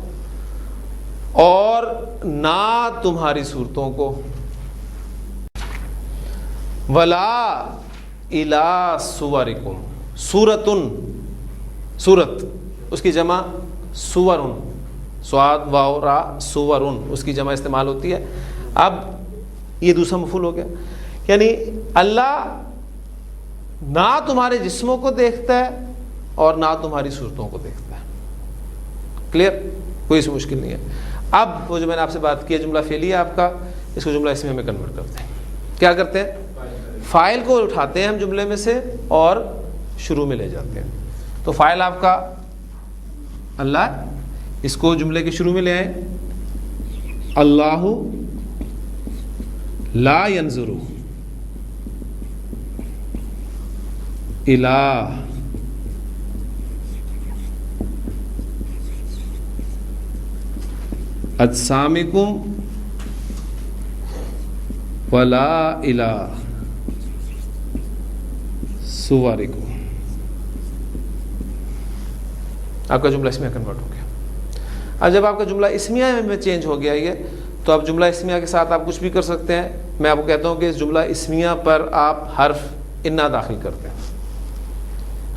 اور نہ تمہاری صورتوں کو. ولا الی صورکم، صورتن، صورت اس کی جمع صورن، صاد واو را صورن، اس کی جمع استعمال ہوتی ہے. اب یہ دوسرا مفعول ہو گیا. یعنی اللہ نہ تمہارے جسموں کو دیکھتا ہے اور نہ تمہاری صورتوں کو دیکھتا ہے. کلیئر؟ کوئی سی مشکل نہیں ہے. اب وہ جو میں نے آپ سے بات کی جملہ فعلیہ آپ کا، اس کو جملہ اسمیہ میں کنورٹ کرتے ہیں. کیا کرتے ہیں؟ فاعل کو اٹھاتے ہیں ہم جملے میں سے اور شروع میں لے جاتے ہیں. تو فاعل آپ کا اللہ، اس کو جملے کے شروع میں لے آئیں. اللہ لا ينظر الی اجسامکم ولا الی صورکم. آپ کا جملہ اسمیہ کنورٹ ہو گیا. اب جب آپ کا جملہ اسمیہ میں چینج ہو گیا یہ، تو اب جملہ اسمیہ کے ساتھ آپ کچھ بھی کر سکتے ہیں. میں آپ کو کہتا ہوں کہ اس جملہ اسمیہ پر آپ حرف انا داخل کرتے ہیں.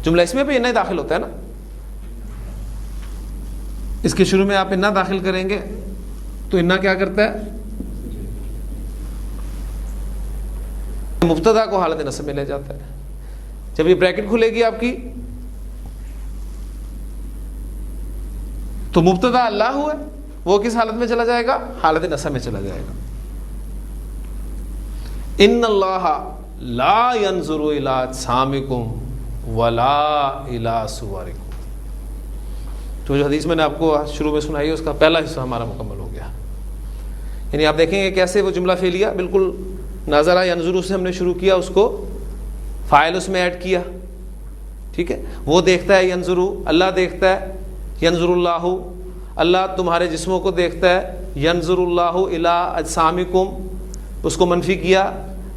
جملہ اسمیہ پہ انا داخل ہوتا ہے نا، اس کے شروع میں آپ انا داخل کریں گے تو انا کیا کرتا ہے؟ مبتدا کو حالت نصب میں لے جاتا ہے. جب یہ بریکٹ کھلے گی آپ کی تو مبتدا اللہ ہوا، وہ کس حالت میں چلا جائے گا؟ حالت نصب میں چلا جائے گا. ان اللہ لا ينظر الی اجسامکم ولا الی صورکم. تو جو حدیث میں نے آپ کو شروع میں سنائی ہے اس کا پہلا حصہ ہمارا مکمل ہو گیا. یعنی آپ دیکھیں گے کیسے وہ جملہ فعلیہ بالکل ناظرہ ینظر سے ہم نے شروع کیا، اس کو فاعل اس میں ایڈ کیا. ٹھیک ہے، وہ دیکھتا ہے ینظر، اللہ دیکھتا ہے ینظر اللہ، اللہ تمہارے جسموں کو دیکھتا ہے ینظر اللہ الی اجسامکم. اس کو منفی کیا،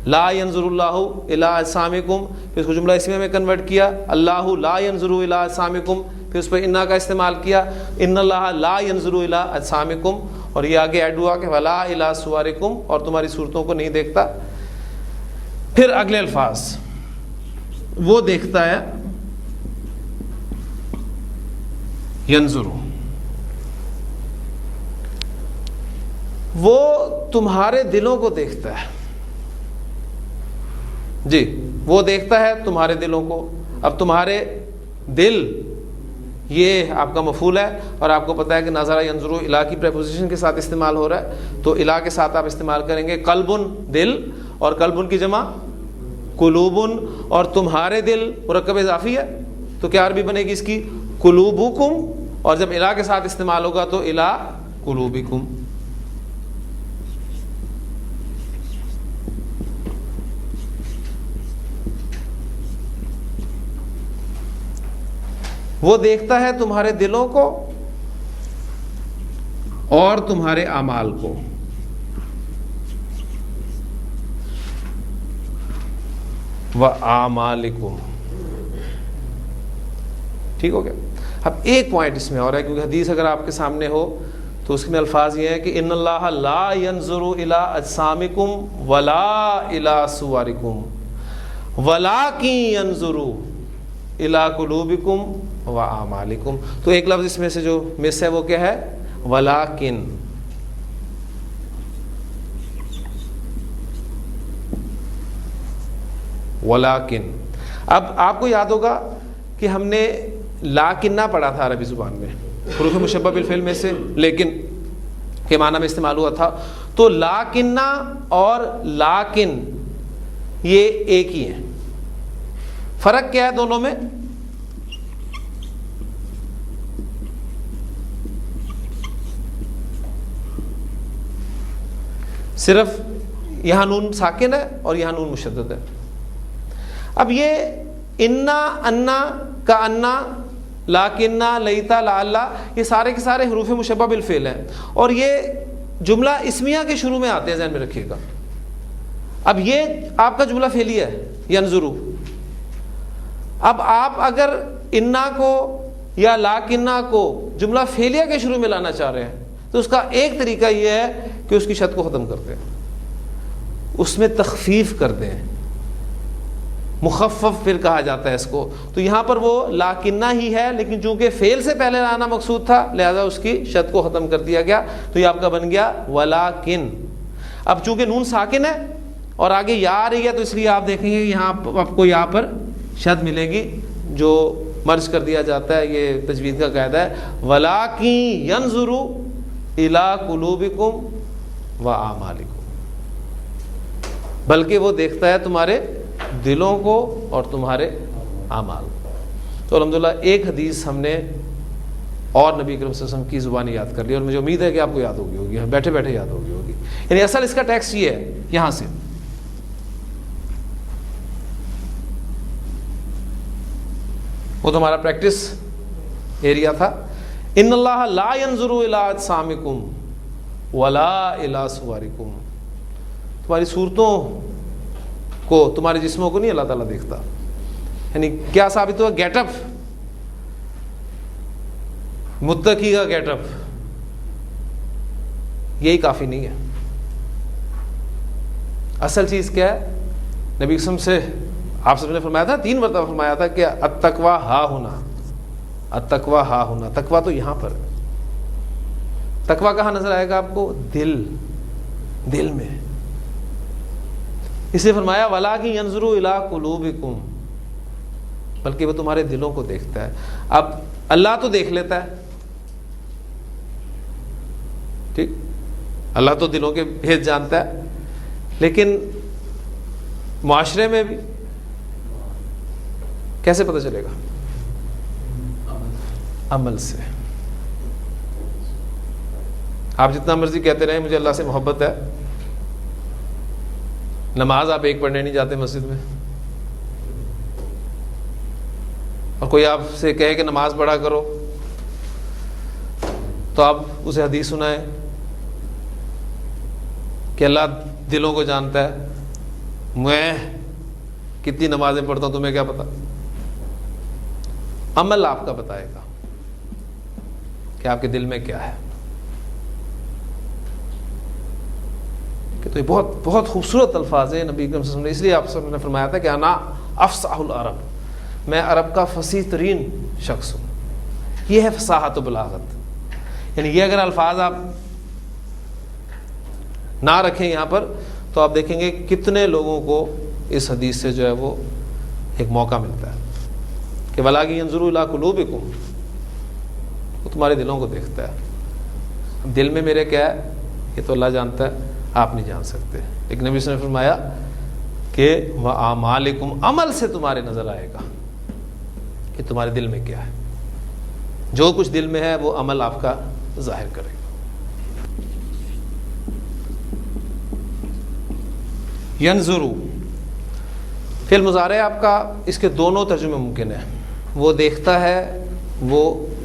لا ینظر اللہ الی اجسامکم. پھر اس کو جملہ اسمیہ میں کنورٹ کیا، اللہ لا ینظر الی اجسامکم. پھر اس پہ انا کا استعمال کیا، ان اللہ لا ینظر الی اجسامکم. اور یہ آگے ایڈ ہوا کہ ولا الی صورکم، اور تمہاری صورتوں کو نہیں دیکھتا. پھر اگلے الفاظ، وہ دیکھتا ہے ینظر، وہ تمہارے دلوں کو دیکھتا ہے. جی، وہ دیکھتا ہے تمہارے دلوں کو. اب تمہارے دل یہ آپ کا مفعول ہے، اور آپ کو پتا ہے کہ نظرہ ینظر الی کی پریپوزیشن کے ساتھ استعمال ہو رہا ہے، تو الی کے ساتھ آپ استعمال کریں گے قلبن، دل، اور قلبن کی جمع قلوبن. اور تمہارے دل مرکب اضافی ہے تو کیا عربی بنے گی اس کی؟ قلوبکم. اور جب الی کے ساتھ استعمال ہوگا تو الی قلوبکم. وہ دیکھتا ہے تمہارے دلوں کو اور تمہارے اعمال کو. وَأَعْمَالِكُمْ. ٹھیک ہو گیا. اب ایک پوائنٹ اس میں اور ہے، کیونکہ حدیث اگر آپ کے سامنے ہو تو اس میں الفاظ یہ ہیں کہ ان اللہ لا ينظر الى اجسامکم ولا الى صورکم ولکن ينظر الى قلوبکم وَأَعْمَالِكُمْ. تو ایک لفظ اس میں سے جو مس ہے وہ کیا ہے؟ وَلَٰكِن. وَلَٰكِن. اب آپ کو یاد ہوگا کہ ہم نے لاکنہ پڑھا تھا عربی زبان میں، حروف مشبہ بالفعل میں سے لیکن کے معنی میں استعمال ہوا تھا. تو لاکنہ اور لاکن یہ ایک ہی ہیں. فرق کیا ہے دونوں میں؟ صرف یہاں نون ساکن ہے اور یہاں نون مشدد ہے. اب یہ انا، انا کا انا، لاکنہ، لیتا، لعلہ، یہ سارے کے سارے حروف مشبہ بالفعل ہیں اور یہ جملہ اسمیہ کے شروع میں آتے ہیں، ذہن میں رکھیے گا. اب یہ آپ کا جملہ فعلیہ ہے ینظرو. اب آپ اگر انا کو یا لاکنہ کو جملہ فعلیہ کے شروع میں لانا چاہ رہے ہیں تو اس کا ایک طریقہ یہ ہے کہ اس کی شد کو ختم کر دیں، اس میں تخفیف کر دیں، مخفف پھر کہا جاتا ہے اس کو. تو یہاں پر وہ لاکنہ ہی ہے لیکن چونکہ فعل سے پہلے لانا مقصود تھا لہذا اس کی شد کو ختم کر دیا گیا. تو یہ آپ کا بن گیا ولاکن. اب چونکہ نون ساکن ہے اور آگے یا آ رہی ہے تو اس لیے آپ دیکھیں گے یہاں آپ کو یہاں پر شد ملے گی جو مرج کر دیا جاتا ہے. یہ تجوید کا قاعدہ ہے. ولاکن ینظروا الی قلوبکم واعمالکم. بلکہ وہ دیکھتا ہے تمہارے دلوں کو اور تمہارے اعمال. تو الحمدللہ ایک حدیث ہم نے اور نبی کریم صلی اللہ علیہ وسلم کی زبانی یاد کر لی اور مجھے امید ہے کہ آپ کو یاد ہوگی بیٹھے بیٹھے یاد ہوگی. یعنی اصل اس کا ٹیکسٹ یہ ہے یہاں سے. وہ تو ہمارا پریکٹس ایریا تھا. ان اللہ لا ينظر الى اجسامکم ولا الى صورکم. تمہاری صورتوں کو، تمہارے جسموں کو نہیں اللہ تعالیٰ دیکھتا. یعنی کیا ثابت ہوا؟ گیٹ اپ، متقی کا گیٹ اپ یہی کافی نہیں ہے. اصل چیز کیا ہے؟ نبی قسم سے آپ سب نے فرمایا تھا، 3 مرتبہ فرمایا تھا کہ التقویٰ ہا ہونا، التقویٰ ہا ہونا. تقویٰ تو یہاں پر. تقویٰ کہاں نظر آئے گا آپ کو؟ دل میں. اس لیے فرمایا وَلَٰكِن يَنظُرُ إِلَىٰ قُلُوبِكُمْ. بلکہ وہ تمہارے دلوں کو دیکھتا ہے. اب اللہ تو دیکھ لیتا ہے، ٹھیک، اللہ تو دلوں کے بھید جانتا ہے، لیکن معاشرے میں بھی کیسے پتہ چلے گا؟ عمل سے. آپ جتنا مرضی کہتے رہیں مجھے اللہ سے محبت ہے، نماز آپ ایک پڑھنے نہیں جاتے مسجد میں، اور کوئی آپ سے کہے کہ نماز پڑھا کرو تو آپ اسے حدیث سنائیں کہ اللہ دلوں کو جانتا ہے. میں کتنی نمازیں پڑھتا ہوں تمہیں کیا پتا؟ عمل آپ کا بتائے گا کہ آپ کے دل میں کیا ہے. کہ تو یہ بہت بہت خوبصورت الفاظ ہیں نبی کریم صلی اللہ علیہ وسلم نے. اس لیے آپ سب نے فرمایا تھا کہ انا افصح العرب، میں عرب کا فصیح ترین شخص ہوں. یہ ہے فصاحت و بلاغت. یعنی یہ اگر الفاظ آپ نہ رکھیں یہاں پر تو آپ دیکھیں گے کتنے لوگوں کو اس حدیث سے جو ہے وہ ایک موقع ملتا ہے کہ وَلَٰكِن يَنظُرُ إِلَىٰ قُلُوبِكُمْ. وہ تمہارے دلوں کو دیکھتا ہے. دل میں میرے کیا ہے یہ تو اللہ جانتا ہے، آپ نہیں جان سکتے. لیکن نبی صلی اللہ علیہ وسلم نے فرمایا کہ وَأَعْمَالِكُمْ، عمل سے تمہارے نظر آئے گا کہ تمہارے دل میں کیا ہے. جو کچھ دل میں ہے وہ عمل آپ کا ظاہر کرے گا. ینظرو فعل مضارع آپ کا، اس کے دونوں ترجمے ممکن ہیں. وہ دیکھتا ہے، وہ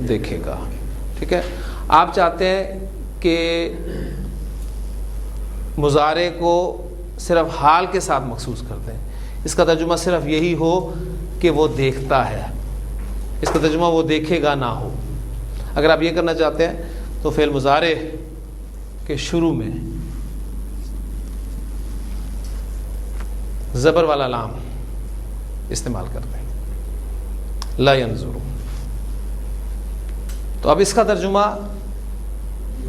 دیکھے گا. ٹھیک ہے. آپ چاہتے ہیں کہ مضارع کو صرف حال کے ساتھ مخصوص کر دیں. اس کا ترجمہ صرف یہی ہو کہ وہ دیکھتا ہے. اس کا ترجمہ وہ دیکھے گا نہ ہو. اگر آپ یہ کرنا چاہتے ہیں تو فعل مضارع کے شروع میں زبر والا لام استعمال کر دیں. لا ينظر. تو اب اس کا ترجمہ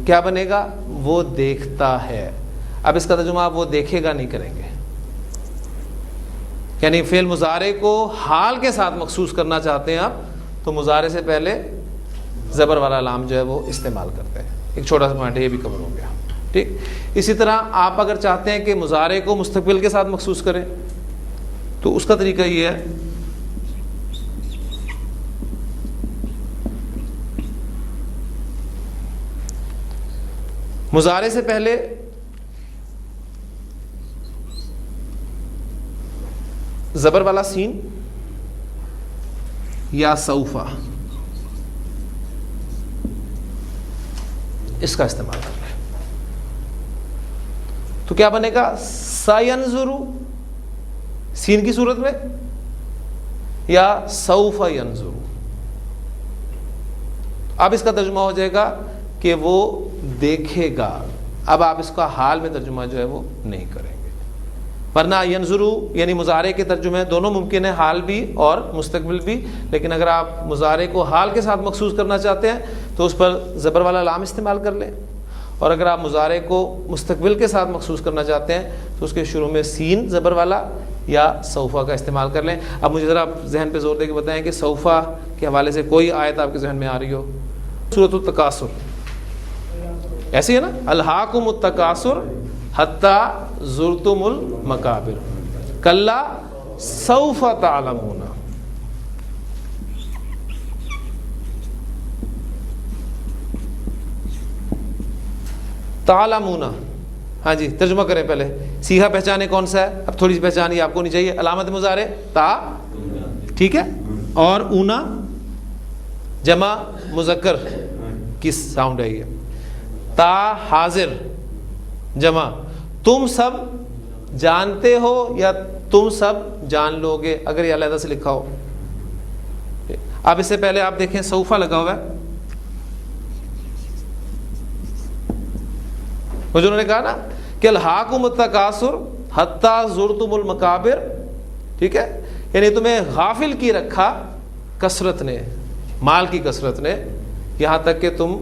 کیا بنے گا؟ وہ دیکھتا ہے. اب اس کا ترجمہ آپ وہ دیکھے گا نہیں کریں گے. یعنی فعل مضارع کو حال کے ساتھ مخصوص کرنا چاہتے ہیں آپ تو مضارع سے پہلے زبر والا لام جو ہے وہ استعمال کرتے ہیں. ایک چھوٹا سا پوائنٹ یہ بھی کور ہو گیا. ٹھیک. اسی طرح آپ اگر چاہتے ہیں کہ مضارع کو مستقبل کے ساتھ مخصوص کریں تو اس کا طریقہ یہ ہے مضارع سے پہلے زبر والا سین یا سوفا اس کا استعمال کر لیں تو کیا بنے گا؟ سینظرو سین کی صورت میں یا سوف ینظرو. اب اس کا ترجمہ ہو جائے گا کہ وہ دیکھے گا. اب آپ اس کا حال میں ترجمہ جو ہے وہ نہیں کریں گے. ورنہ ینظرو یعنی مضارع کے ترجمے دونوں ممکن ہیں, حال بھی اور مستقبل بھی. لیکن اگر آپ مضارع کو حال کے ساتھ مخصوص کرنا چاہتے ہیں تو اس پر زبر والا لام استعمال کر لیں, اور اگر آپ مضارع کو مستقبل کے ساتھ مخصوص کرنا چاہتے ہیں تو اس کے شروع میں سین زبر والا یا سوفا کا استعمال کر لیں. اب مجھے ذرا ذہن پہ زور دے کے بتائیں کہ سوفا کے حوالے سے کوئی آیت آپ کے ذہن میں آ رہی ہو؟ سورۃ التکاثر ایسی ہے نا, الہاکم التکاثر حتی زرتم المقابر کلا سوف تعلمون. تعلمون, ہاں جی ترجمہ کریں پہلے. سیغہ پہچانے کون سا ہے؟ اب تھوڑی سی پہچانی آپ کو نہیں چاہیے. علامت مضارع تا, ٹھیک ہے, اور اونا جمع مذکر کی ساؤنڈ ہے یہ. تا حاضر جمع. تم سب جانتے ہو یا تم سب جان لو گے اگر یہ علیحدہ سے لکھا ہو. اب اس سے پہلے آپ دیکھیں سوفا لگا ہوا ہے, وہ جو انہوں نے کہا نا کہ الہاکم التکاثر حتی زرتم المقابر, ٹھیک ہے, یعنی تمہیں غافل کی رکھا کثرت نے, مال کی کثرت نے, یہاں تک کہ تم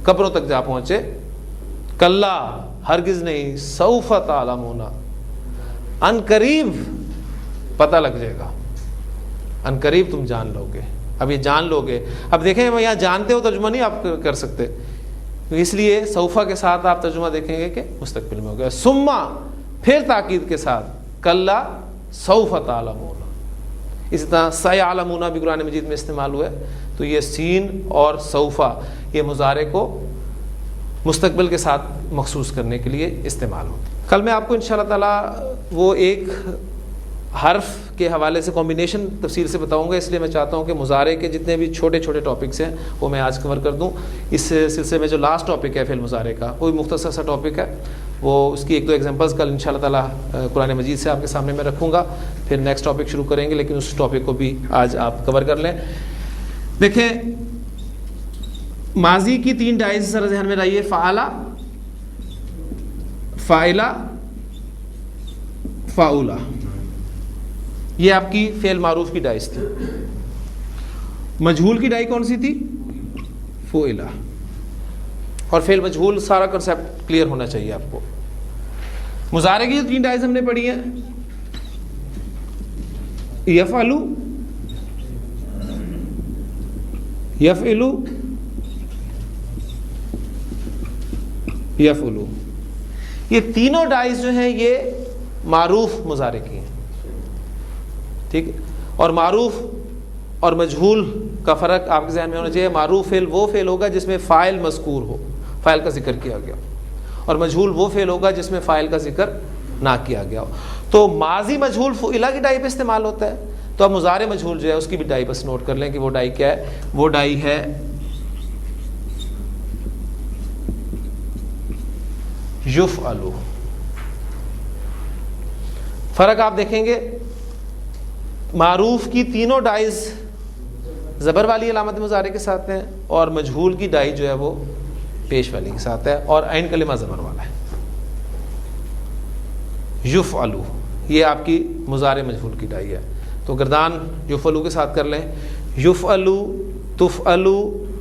قبروں تک جا پہنچے. کلا ہرگز نہیں, سوف تعلمون ان قریب پتہ لگ جائے گا, ان قریب تم جان لو گے. اب یہ جان لو گے, اب دیکھیں میں یہاں جانتے ہو ترجمہ نہیں آپ کر سکتے, اس لیے سوفا کے ساتھ آپ ترجمہ دیکھیں گے کہ مستقبل میں ہو گیا. سما پھر تاکید کے ساتھ کلا سوف تعلمون. اسی طرح سیعلمون بھی قرآن مجید میں استعمال ہوا ہے. تو یہ سین اور سوفا یہ مضارع کو مستقبل کے ساتھ مخصوص کرنے کے لیے استعمال ہوتا ہے. کل میں آپ کو انشاءاللہ تعالی وہ ایک حرف کے حوالے سے کمبینیشن تفصیل سے بتاؤں گا, اس لیے میں چاہتا ہوں کہ مضارع کے جتنے بھی چھوٹے چھوٹے ٹاپکس ہیں وہ میں آج کور کر دوں. اس سلسلے میں جو لاسٹ ٹاپک ہے فعل مضارع کا وہ بھی مختصر سا ٹاپک ہے, وہ اس کی ایک دو ایگزامپلس کل انشاءاللہ تعالی قرآن مجید سے آپ کے سامنے میں رکھوں گا. پھر نیکسٹ ٹاپک شروع کریں گے, لیکن اس ٹاپک کو بھی آج آپ کور کر لیں. دیکھیں ماضی کی 3 ڈائز ذرا ذہن میں رہیے. فعلا, فاعلا, فاؤلا, یہ آپ کی فعل معروف کی ڈائز تھی. مجہول کی ڈائی کون سی تھی؟ فعلا. اور فعل مجہول سارا کنسیپٹ کلیئر ہونا چاہیے آپ کو. مضارع کی جو 3 ڈائز ہم نے پڑھی ہیں, یفعلو, یفعلو, یفعلو, یہ تینوں ڈائز جو ہیں یہ معروف مضارع کی ہیں, ٹھیک ہے. اور معروف اور مجہول کا فرق آپ کے ذہن میں ہونا چاہیے. معروف فعل وہ فعل ہوگا جس میں فاعل مذکور ہو, فاعل کا ذکر کیا گیا, اور مجہول وہ فعل ہوگا جس میں فاعل کا ذکر نہ کیا گیا ہو. تو ماضی مجہول فعلا کی ڈائی پہ استعمال ہوتا ہے. تو اب مضارع مجہول جو ہے اس کی بھی ڈائی بس نوٹ کر لیں کہ وہ ڈائی کیا ہے. وہ ڈائی ہے یفعلو. فرق آپ دیکھیں گے, معروف کی تینوں ڈائز زبر والی علامت مضارع کے ساتھ ہیں, اور مجہول کی ڈائی جو ہے وہ پیش والی کے ساتھ ہے, اور عین کلمہ زبر والا ہے. یفعلو یہ آپ کی مضارع مجہول کی ڈائی ہے. تو گردان یفعلو کے ساتھ کر لیں. یفعلو, تفعلو,